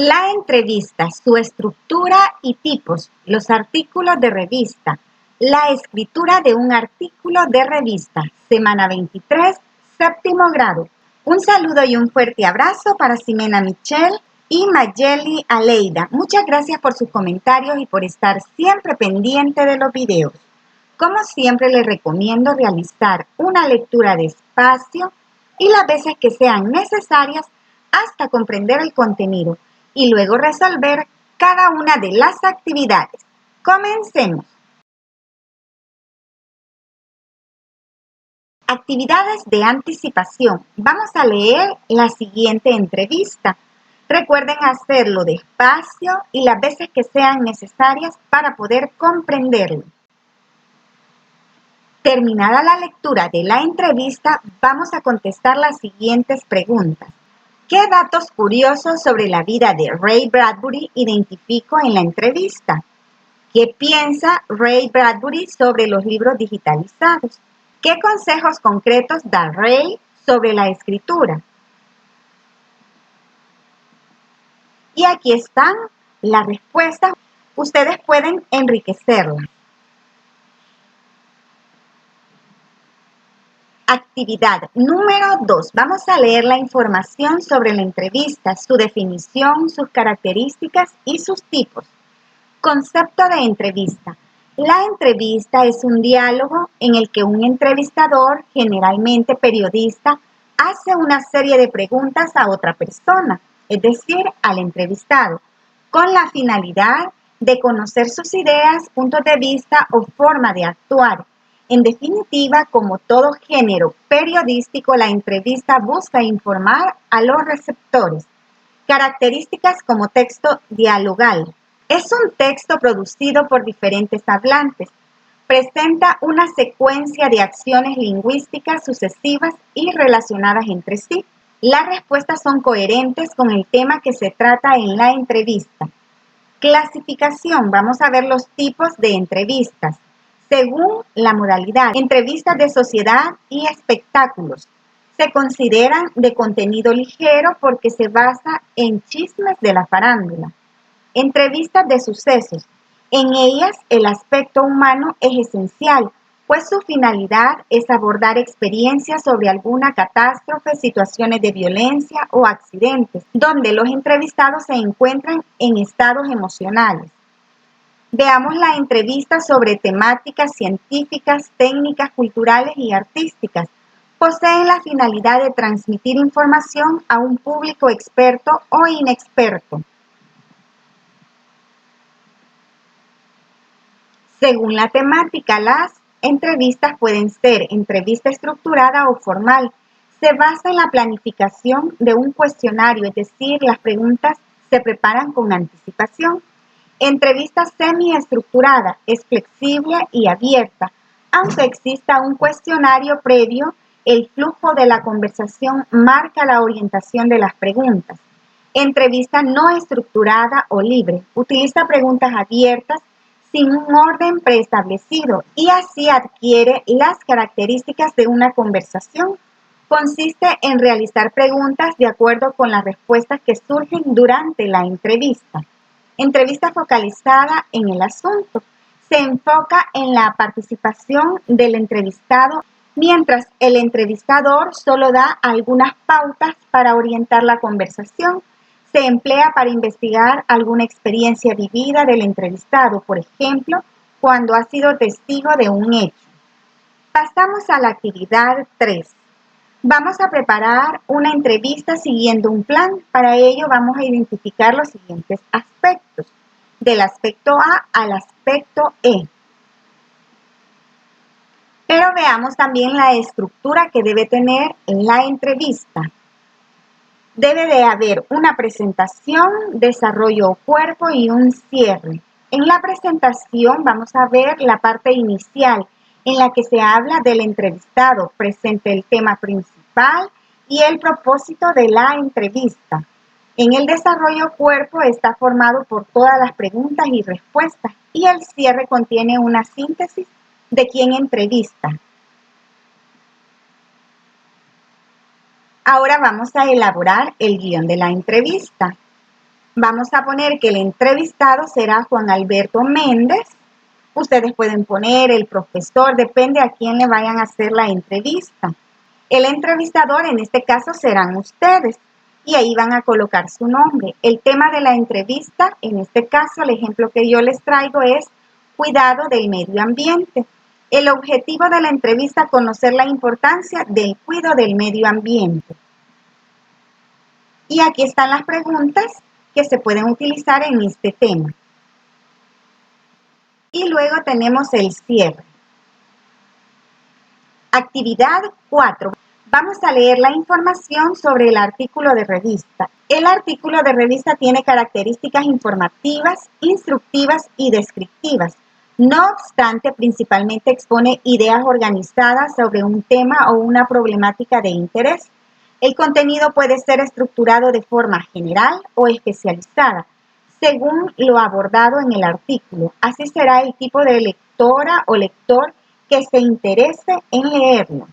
La entrevista, su estructura y tipos, los artículos de revista, la escritura de un artículo de revista, semana 23, séptimo grado. Un saludo y un fuerte abrazo para Ximena Michelle y Mayeli Aleida. Muchas gracias por sus comentarios y por estar siempre pendiente de los videos. Como siempre, les recomiendo realizar una lectura despacio y las veces que sean necesarias hasta comprender el contenido y luego resolver cada una de las actividades. Comencemos. Actividades de anticipación. Vamos a leer la siguiente entrevista. Recuerden hacerlo despacio y las veces que sean necesarias para poder comprenderlo. Terminada la lectura de la entrevista, vamos a contestar las siguientes preguntas. ¿Qué datos curiosos sobre la vida de Ray Bradbury identifico en la entrevista? ¿Qué piensa Ray Bradbury sobre los libros digitalizados? ¿Qué consejos concretos da Ray sobre la escritura? Y aquí están las respuestas. Ustedes pueden enriquecerlas. Actividad número 2. Vamos a leer la información sobre la entrevista, su definición, sus características y sus tipos. Concepto de entrevista. La entrevista es un diálogo en el que un entrevistador, generalmente periodista, hace una serie de preguntas a otra persona, es decir, al entrevistado, con la finalidad de conocer sus ideas, puntos de vista o forma de actuar. En definitiva, como todo género periodístico, la entrevista busca informar a los receptores. Características como texto dialogal. Es un texto producido por diferentes hablantes. Presenta una secuencia de acciones lingüísticas sucesivas y relacionadas entre sí. Las respuestas son coherentes con el tema que se trata en la entrevista. Clasificación. Vamos a ver los tipos de entrevistas. Según la modalidad, entrevistas de sociedad y espectáculos. Se consideran de contenido ligero porque se basa en chismes de la farándula. Entrevistas de sucesos. En ellas el aspecto humano es esencial, pues su finalidad es abordar experiencias sobre alguna catástrofe, situaciones de violencia o accidentes, donde los entrevistados se encuentran en estados emocionales. Veamos la entrevista sobre temáticas científicas, técnicas, culturales y artísticas. Poseen la finalidad de transmitir información a un público experto o inexperto. Según la temática, las entrevistas pueden ser entrevista estructurada o formal. Se basa en la planificación de un cuestionario, es decir, las preguntas se preparan con anticipación. Entrevista semiestructurada es flexible y abierta. Aunque exista un cuestionario previo, el flujo de la conversación marca la orientación de las preguntas. Entrevista no estructurada o libre. Utiliza preguntas abiertas sin un orden preestablecido y así adquiere las características de una conversación. Consiste en realizar preguntas de acuerdo con las respuestas que surgen durante la entrevista. Entrevista focalizada en el asunto. Se enfoca en la participación del entrevistado, mientras el entrevistador solo da algunas pautas para orientar la conversación. Se emplea para investigar alguna experiencia vivida del entrevistado, por ejemplo, cuando ha sido testigo de un hecho. Pasamos a la actividad 3. Vamos a preparar una entrevista siguiendo un plan. Para ello vamos a identificar los siguientes aspectos, del aspecto A al aspecto E. Pero veamos también la estructura que debe tener la entrevista. Debe de haber una presentación, desarrollo cuerpo y un cierre. En la presentación vamos a ver la parte inicial en la que se habla del entrevistado, presente el tema principal y el propósito de la entrevista. En el desarrollo cuerpo está formado por todas las preguntas y respuestas y el cierre contiene una síntesis de quien entrevista. Ahora vamos a elaborar el guión de la entrevista. Vamos a poner que el entrevistado será Juan Alberto Méndez. Ustedes pueden poner el profesor, depende a quién le vayan a hacer la entrevista. El entrevistador en este caso serán ustedes y ahí van a colocar su nombre. El tema de la entrevista, en este caso el ejemplo que yo les traigo es cuidado del medio ambiente. El objetivo de la entrevista es conocer la importancia del cuidado del medio ambiente. Y aquí están las preguntas que se pueden utilizar en este tema. Y luego tenemos el cierre. Actividad 4. Vamos a leer la información sobre el artículo de revista. El artículo de revista tiene características informativas, instructivas y descriptivas. No obstante, principalmente expone ideas organizadas sobre un tema o una problemática de interés. El contenido puede ser estructurado de forma general o especializada, según lo abordado en el artículo. Así será el tipo de lectora o lector que se interese en leerlo.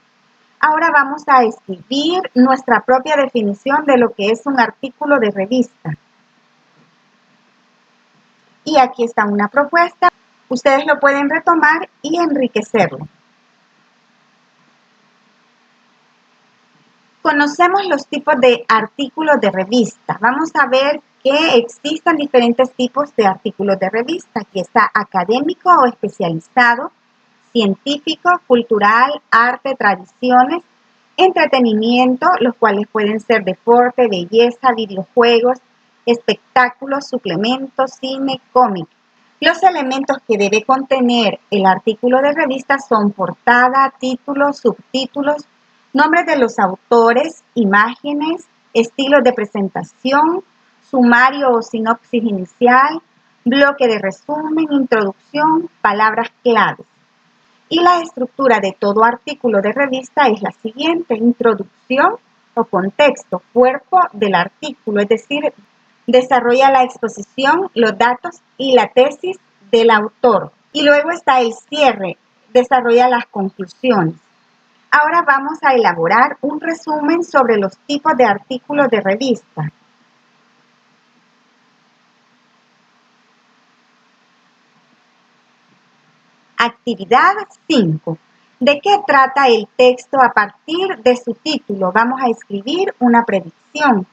Ahora vamos a escribir nuestra propia definición de lo que es un artículo de revista. Y aquí está una propuesta. Ustedes lo pueden retomar y enriquecerlo. Conocemos los tipos de artículos de revista. Vamos a ver que existen diferentes tipos de artículos de revista. Aquí está académico o especializado, científico, cultural, arte, tradiciones, entretenimiento, los cuales pueden ser deporte, belleza, videojuegos, espectáculos, suplementos, cine, cómic. Los elementos que debe contener el artículo de revista son portada, títulos, subtítulos, nombres de los autores, imágenes, estilos de presentación, sumario o sinopsis inicial, bloque de resumen, introducción, palabras claves. Y la estructura de todo artículo de revista es la siguiente: introducción o contexto, cuerpo del artículo, es decir, desarrolla la exposición, los datos y la tesis del autor. Y luego está el cierre, desarrolla las conclusiones. Ahora vamos a elaborar un resumen sobre los tipos de artículos de revista. Actividad 5. ¿De qué trata el texto a partir de su título? Vamos a escribir una predicción.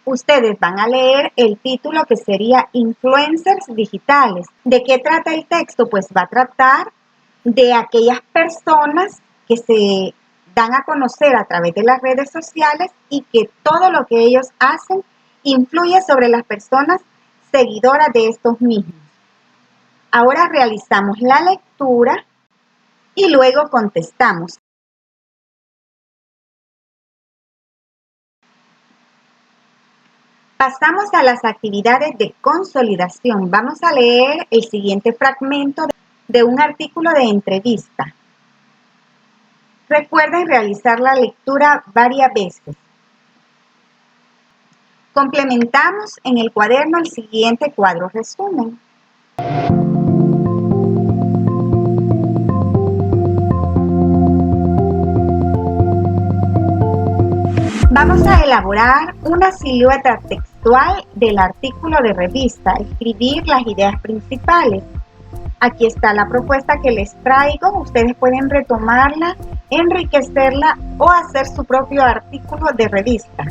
Ustedes van a leer el título que sería Influencers Digitales. ¿De qué trata el texto? Pues va a tratar de aquellas personas que se dan a conocer a través de las redes sociales y que todo lo que ellos hacen influye sobre las personas seguidoras de estos mismos. Ahora realizamos la lectura y luego contestamos. Pasamos a las actividades de consolidación. Vamos a leer el siguiente fragmento de un artículo de entrevista. Recuerden realizar la lectura varias veces. Complementamos en el cuaderno el siguiente cuadro resumen. Vamos a elaborar una silueta textual del artículo de revista, escribir las ideas principales. Aquí está la propuesta que les traigo. Ustedes pueden retomarla, enriquecerla o hacer su propio artículo de revista.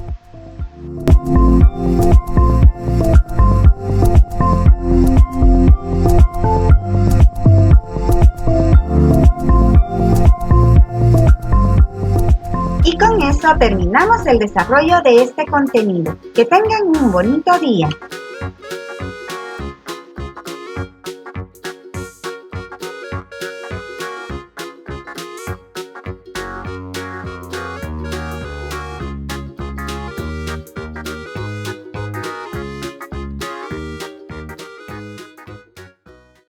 Y con eso terminamos el desarrollo de este contenido. Que tengan un bonito día.